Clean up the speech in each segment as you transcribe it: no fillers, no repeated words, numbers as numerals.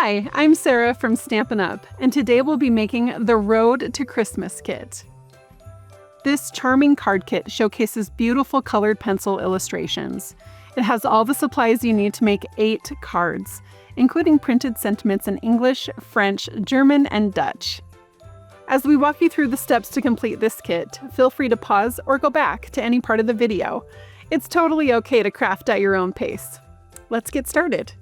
Hi, I'm Sarah from Stampin' Up, and today we'll be making the Road to Christmas kit. This charming card kit showcases beautiful colored pencil illustrations. It has all the supplies you need to make 8 cards, including printed sentiments in English, French, German, and Dutch. As we walk you through the steps to complete this kit, feel free to pause or go back to any part of the video. It's totally okay to craft at your own pace. Let's get started.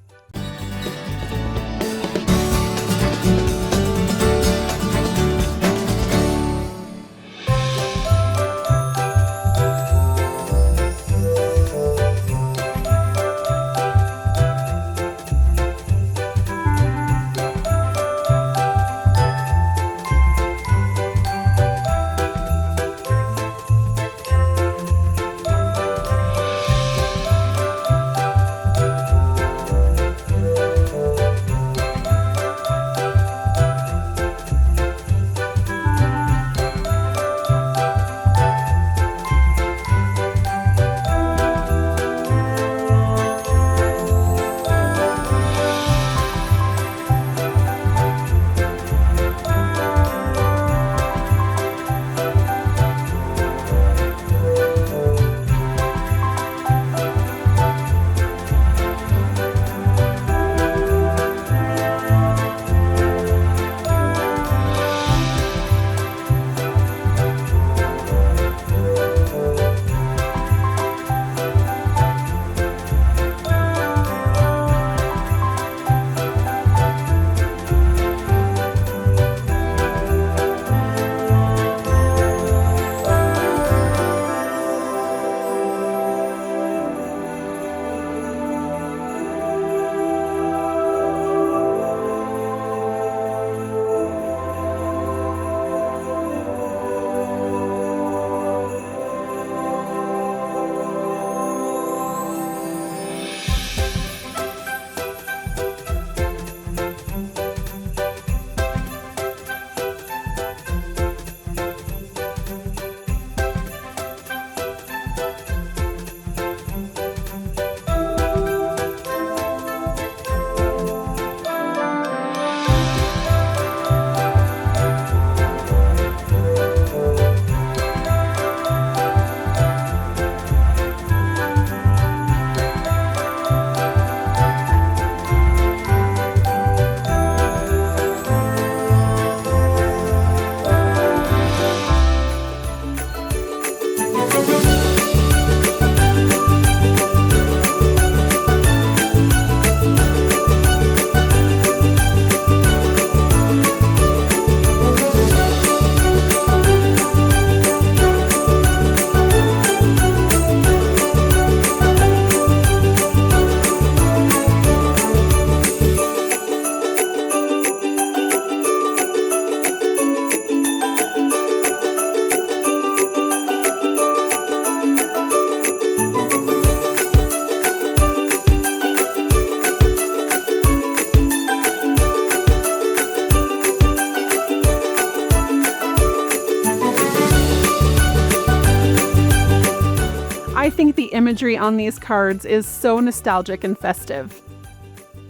I think the imagery on these cards is so nostalgic and festive.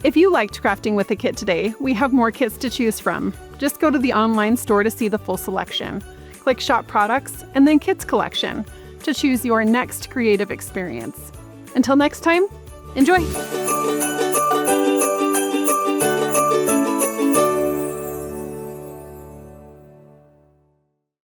If you liked crafting with a kit today, we have more kits to choose from. Just go to the online store to see the full selection. Click Shop Products and then Kits Collection to choose your next creative experience. Until next time, enjoy!